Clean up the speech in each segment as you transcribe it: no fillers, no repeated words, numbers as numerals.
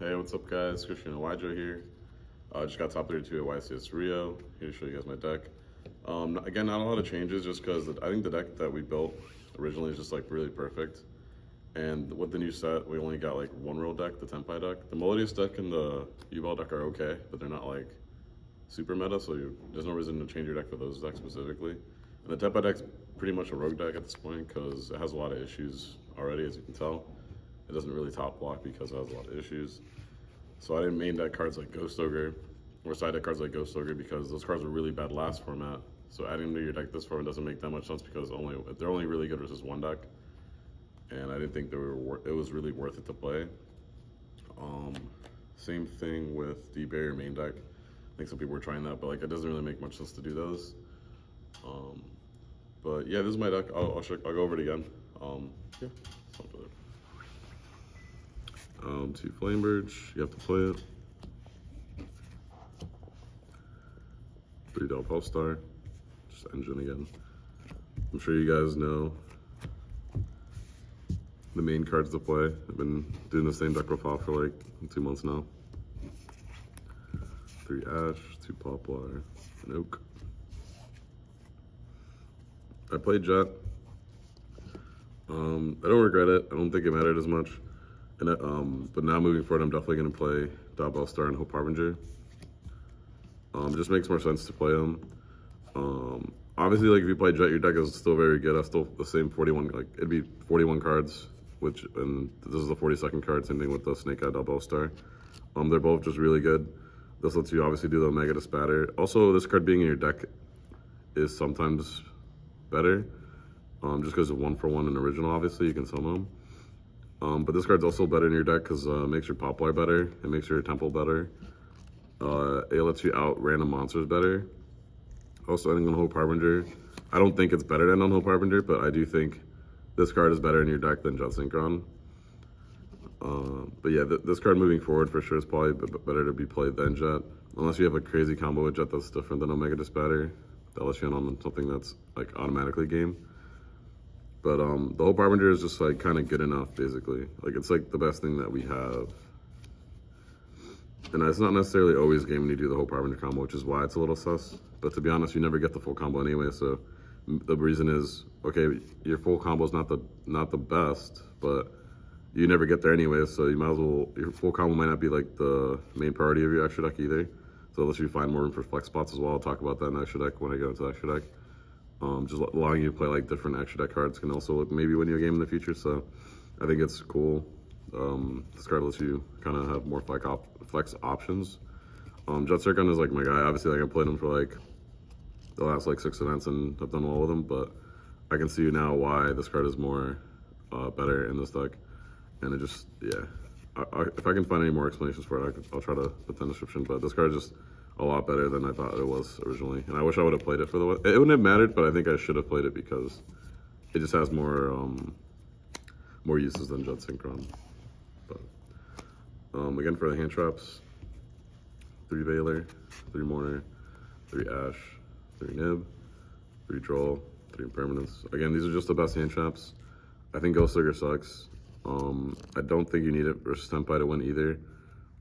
Hey, what's up guys? Cristian Urena here. Just got top 32 at YCS Rio. Here to show you guys my deck. Again, not a lot of changes just because I think the deck that we built originally is just like really perfect. And with the new set, we only got like one real deck, the Tenpai deck. The Melodious deck and the U-Ball deck are okay, but they're not like super meta, so there's no reason to change your deck for those decks specifically. And the Tenpai deck's pretty much a rogue deck at this point because it has a lot of issues already, as you can tell. It doesn't really top block because it has a lot of issues. So I didn't main deck cards like Ghost Ogre or side deck cards like Ghost Ogre because those cards were really bad last format. So adding them to your deck this format doesn't make that much sense because they're only really good versus one deck. And I didn't think it was really worth it to play. Same thing with the Barrier main deck. I think some people were trying that, but like it doesn't really make much sense to do those. But yeah, this is my deck. I'll go over it again. Yeah, something. 2 Flamebirds, you have to play it. 3 Del Pulstar, just engine again. I'm sure you guys know the main cards to play. I've been doing the same deck profile for like 2 months now. 3 Ash, 2 Poplar, an Oak. I played Jet. I don't regret it. I don't think it mattered as much. But now moving forward, I'm definitely going to play Double Star and Hope Harbinger. Just makes more sense to play them. Obviously, like if you play Jet, your deck is still very good. I still the same 41, like it'd be 41 cards, and this is the 42nd card. Same thing with the Snake Eye Double Star. They're both just really good. This lets you obviously do the Mega Dispatter. Also, this card being in your deck is sometimes better, just because of 1-for-1 and original. Obviously, you can summon them. But this card's also better in your deck because it makes your Poplar better, it makes your Temple better, it lets you out random monsters better. Also, ending on Hope Harbinger. I don't think it's better than on Hope Harbinger, but I do think this card is better in your deck than Jet Synchron. But yeah, this card moving forward for sure is probably better to be played than Jet. Unless you have a crazy combo with Jet that's different than Omega Dispatter. That lets you in on something that's like automatically game. But the Hope Harbinger is just like kind of good enough, basically. Like it's like the best thing that we have. And it's not necessarily always game when you do the Hope Harbinger combo, which is why it's a little sus. But to be honest, you never get the full combo anyway. So the reason is, okay, your full combo is not the best, but you never get there anyway. So you might as well, your full combo might not be like the main priority of your extra deck either. So unless you find more room for flex spots as well, I'll talk about that in extra deck when I go into extra deck. Just allowing you to play like different extra deck cards can also maybe win you a game in the future. So I think it's cool. This card lets you kind of have more flex options. Jet Synchron is like my guy. Obviously, like I played him for like the last like 6 events and I've done well with him. But I can see now why this card is more better in this deck. And it just, yeah. If I can find any more explanations for it, I'll try to put that in the description. But this card is just a lot better than I thought it was originally, and I wish I would have played it for the. It wouldn't have mattered, but I think I should have played it because it just has more uses than Jet Synchron. But again, for the hand traps, 3 Veiler, 3 Mourner, 3 Ash, 3 Nib, 3 Troll, 3 Impermanence. Again, these are just the best hand traps. I think Ghost Ogre sucks. I don't think you need it versus Tenpai to win either.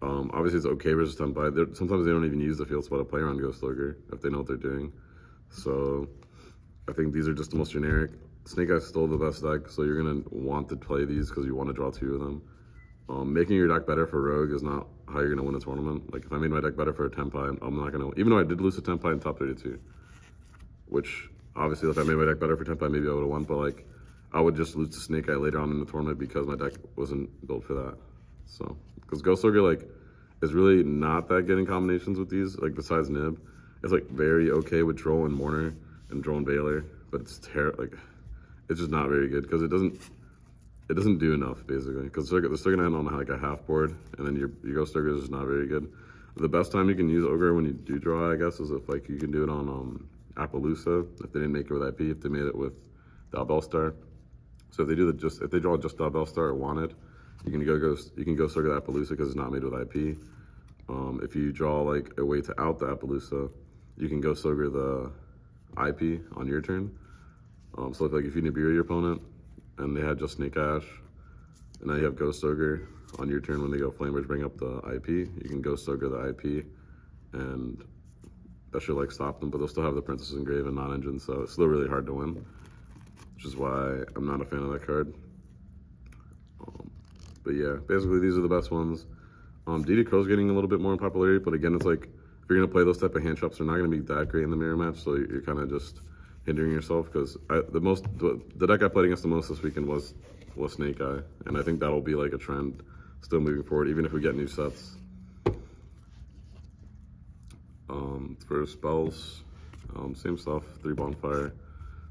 Obviously it's okay versus Tenpai. Sometimes they don't even use the field spot to play around Ghost Ogre if they know what they're doing. So I think these are just the most generic. Snake Eye's still the best deck, so you're gonna want to play these because you want to draw 2 of them. Making your deck better for Rogue is not how you're gonna win a tournament. Like if I made my deck better for a Tenpai, I'm not gonna, even though I did lose to Tenpai in top 32, which obviously if I made my deck better for Tenpai, maybe I would have won, but like I would just lose to Snake Eye later on in the tournament because my deck wasn't built for that. So, because Ghost Ogre like is really not that good in combinations with these, like besides Nib. It's like very okay with Troll and Mourner and Troll and Veiler, but it's like it's just not very good because it doesn't do enough basically. Because they're still gonna end on like a half board, and then your Ghost Ogre is just not very good. The best time you can use Ogre when you do draw, I guess, is if like you can do it on Appaloosa if they didn't make it with IP, if they made it with Double Star. So if they do if they draw just Double Star or Wanted, you can go Ghost Ogre the Appaloosa because it's not made with IP. If you draw like a way to out the Appaloosa, you can Ghost Ogre the IP on your turn. So if you Nibiru your opponent and they had just Snake Ash, and now you have Ghost Ogre, on your turn when they go Flamers, bring up the IP. You can Ghost Ogre the IP, and that should like stop them, but they'll still have the Princess Engrave and non-engine, so it's still really hard to win, which is why I'm not a fan of that card. But yeah, basically these are the best ones. DD Crow's getting a little bit more popularity, but again, it's like, if you're gonna play those type of hand traps, they're not gonna be that great in the mirror match, so you're kind of just hindering yourself, because the deck I played against the most this weekend was Snake Eye, and I think that'll be like a trend still moving forward, even if we get new sets. For spells, same stuff, 3 Bonfire,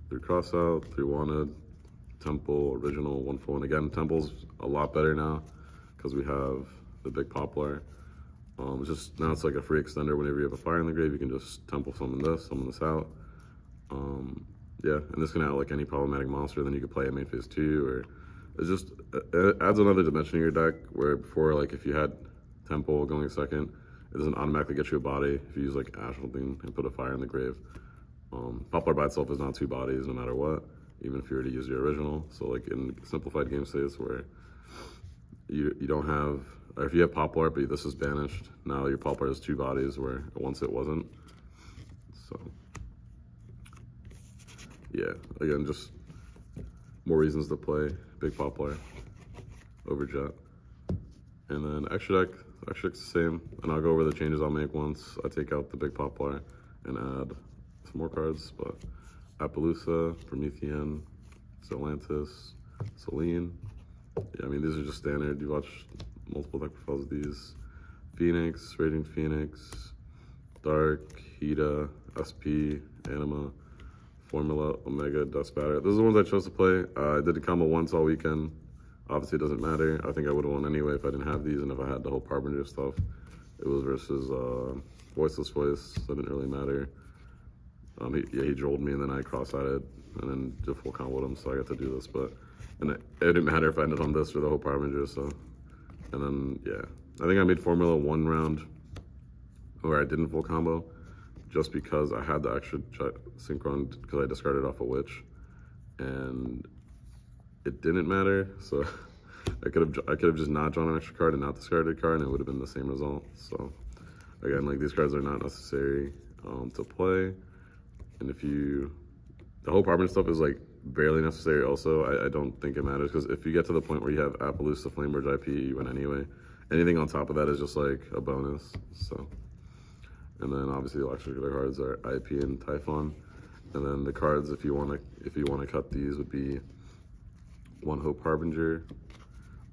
3 Crossout, 3 Wanted, Temple, Original, 1 full, and again, Temple's a lot better now, because we have the big Poplar. It's just, now it's like a free extender. Whenever you have a fire in the grave, you can just Temple summon this out. Yeah, and this can add like any problematic monster, then you could play it main phase 2, or it's just, it adds another dimension in your deck, where before, like if you had Temple going second, it doesn't automatically get you a body if you use like Ash or something and put a fire in the grave. Poplar by itself is not 2 bodies no matter what, even if you were to use your original. So like in simplified game states where you don't have, or if you have Poplar but this is banished, now your Poplar has 2 bodies where once it wasn't. So yeah, again, just more reasons to play big Poplar over Jet. And then extra deck's the same, and I'll go over the changes I'll make once I take out the big Poplar and add some more cards. But Appaloosa, Promethean, Zolantis, Selene. Yeah, I mean, these are just standard. You watch multiple deck profiles of these. Phoenix, Raging Phoenix, Dark, Hida, SP, Anima, Formula, Omega, Dust Batter. Those are the ones I chose to play. I did the combo once all weekend. Obviously, it doesn't matter. I think I would have won anyway if I didn't have these, and if I had the whole Harbinger stuff. It was versus Voiceless Voice, so it didn't really matter. He drolled me, and then I cross-eyed, and then did full combo with him, so I got to do this. And it didn't matter if I ended on this or the whole Harbinger, so. And then, yeah. I think I made Formula 1 round where I didn't full combo, just because I had the extra Synchron, because I discarded off a Witch, and it didn't matter, so I could have just not drawn an extra card and not discarded a card, and it would have been the same result. So again, like, these cards are not necessary to play, and the whole Harbinger stuff is like barely necessary also. I don't think it matters, because if you get to the point where you have Appaloosa, Flamebridge, IP, you win anyway. Anything on top of that is just like a bonus. So, and then obviously the extra cards are IP and Typhon, and then the cards, if you want to cut these, would be 1 Hope Harbinger.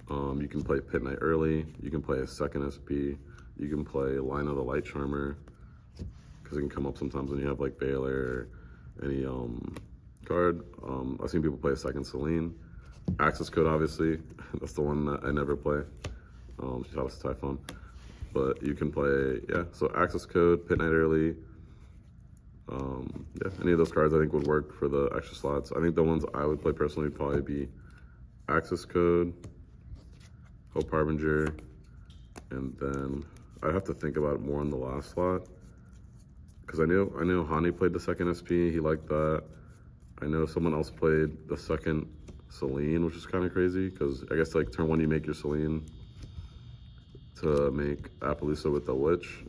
You can play Pit Knight early. You can play a second SP. You can play Line of the Light Charmer, because it can come up sometimes when you have like Baylor or any card. I've seen people play a second Selene. Access Code, obviously, that's the one that I never play. Shout out to Typhon. But you can play, yeah, so Access Code, Pit Knight early. Yeah, any of those cards I think would work for the extra slots. I think the ones I would play personally would probably be Access Code, Hope Harbinger, and then I'd have to think about it more on the last slot, because I know Hani played the second SP, he liked that. I know someone else played the second Selene, which is kind of crazy, because I guess like turn 1 you make your Selene to make Appaloosa with the Witch,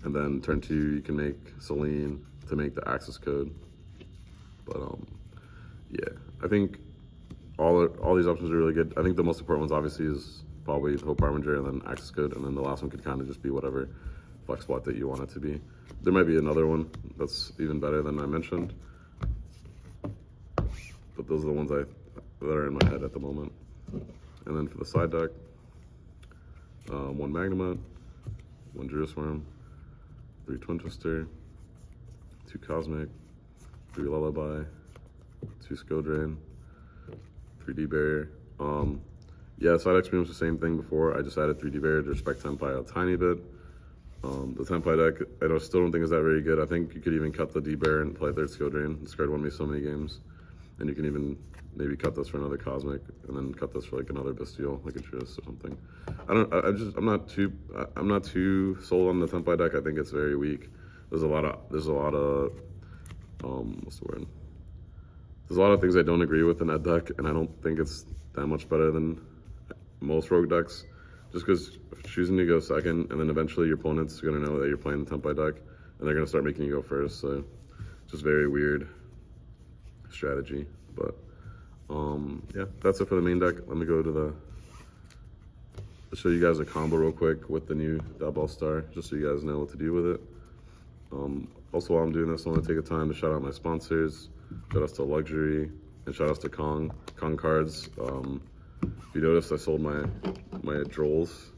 and then turn 2 you can make Selene to make the Access Code. But yeah, I think all these options are really good. I think the most important ones obviously is probably the Hope Harbinger and then Access Code, and then the last one could kind of just be whatever flex spot that you want it to be. There might be another one that's even better than I mentioned, but those are the ones that are in my head at the moment. And then for the side deck, 1 Magnemite, 1 Jurisworm, 3 Twin Twister, 2 Cosmic, 3 Lullaby, 2 Scodrain, 3D Barrier. Yeah, side deck was the same thing before. I just added 3D Barrier to respect Tenpai a tiny bit. The Tenpai deck, I still don't think is that very good. I think you could even cut the D Barrier and play 3rd Scodrain. This card won me so many games. And you can even maybe cut this for another Cosmic, and then cut this for like another Bestial, like a Triss or something. I'm not too sold on the Tenpai deck. I think it's very weak. There's a lot of what's the word? There's a lot of things I don't agree with in that deck, and I don't think it's that much better than most rogue decks. just because choosing to go second, and then eventually your opponent's gonna know that you're playing the tempo deck, and they're gonna start making you go first. So just very weird strategy. But yeah, that's it for the main deck. Let me go to show you guys a combo real quick with the new Double Star, just so you guys know what to do with it. Also, while I'm doing this, I want to take a time to shout out my sponsors. Shout outs to Luxury, and shout outs to Kong Cards. If you noticed, I sold my duels,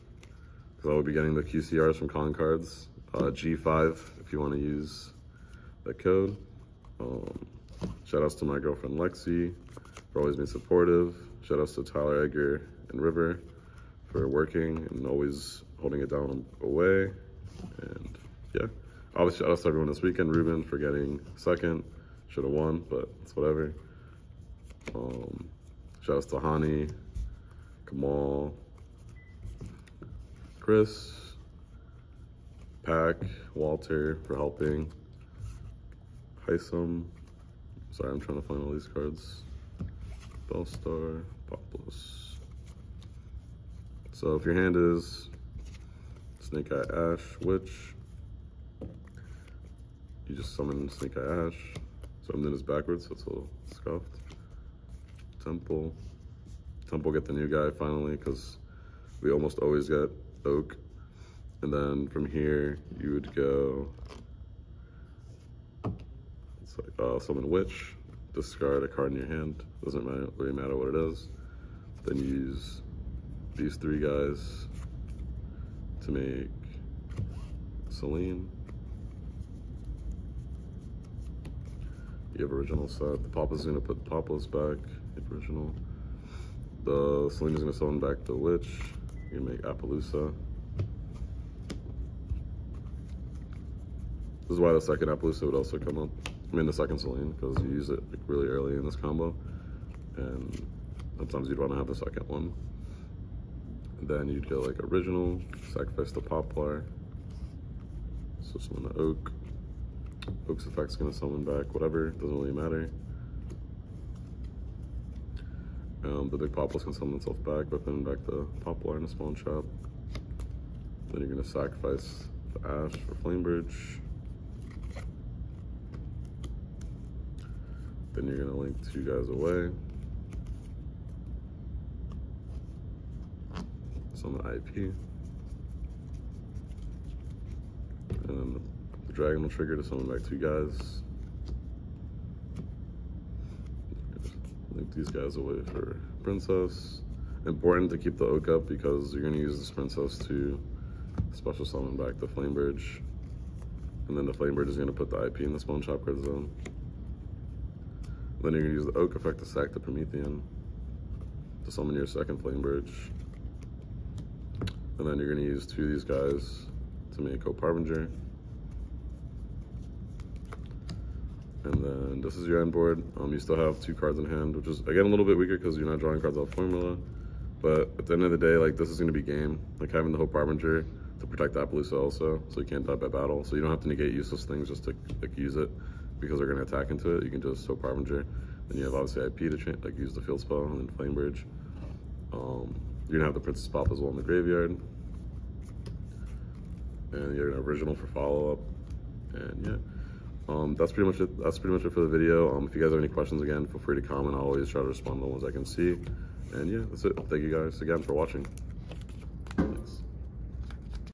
because I will be getting the QCRs from Kong Cards. G5, if you want to use that code. Shout outs to my girlfriend Lexi for always being supportive. Shout outs to Tyler, Edgar, and River for working and always holding it down away. And yeah, obviously shout outs to everyone this weekend. Ruben for getting second. Should have won, but it's whatever. Shout outs to Hani, Kamal, Chris, Pack, Walter for helping, Heisam. Sorry, I'm trying to find all these cards. Bellstar, Populous. So if your hand is Snake Eye Ash Witch, you just summon Snake Eye Ash. So I'm doing this backwards, so it's a little scuffed. Temple get the new guy finally, because we almost always get Oak. And then from here you would go, it's like summon Witch, discard a card in your hand, doesn't really matter what it is. Then you use these three guys to make Celine. You have original set. The Papa's gonna put the Papa's back, original. The Celine is gonna summon back the Witch. You're gonna make Appaloosa. This is why the second Appaloosa would also come up. I mean the second Celine, because you use it like really early in this combo. And sometimes you'd want to have the second one. And then you'd go like original, sacrifice the Poplar. So summon the Oak. Oak's effect's gonna summon back whatever, doesn't really matter. The big Poplar's can summon itself back, but then back the Poplar in the spawn trap. Then you're gonna sacrifice the Ash for Flamebridge. Then you're gonna link two guys away. Summon IP. And then the Dragon will trigger to summon back two guys. Link these guys away for Princess. Important to keep the Oak up, because you're gonna use this Princess to special summon back the Flamebridge. And then the Flamebridge is gonna put the IP in the spawn trap card zone. Then you're gonna use the Oak effect to sack the Promethean to summon your second Flamebridge. And then you're gonna use two of these guys to make Hope Harbinger. And then this is your end board. You still have two cards in hand, which is again a little bit weaker because you're not drawing cards out of formula. But at the end of the day, like this is gonna be game. Like having the Hope Harbinger to protect Appaloosa also, so you can't die by battle. So you don't have to negate useless things just to like use it, because they're gonna attack into it. You can just Hope Harbinger. Then you have obviously IP to like use the field spell, and then Flamebridge. You're gonna have the Princess Pop as well in the graveyard. And you're gonna original for follow-up. And yeah. That's pretty much it. That's pretty much it for the video. If you guys have any questions, again, feel free to comment. I'll always try to respond to the ones I can see. And yeah, that's it. Thank you guys again for watching.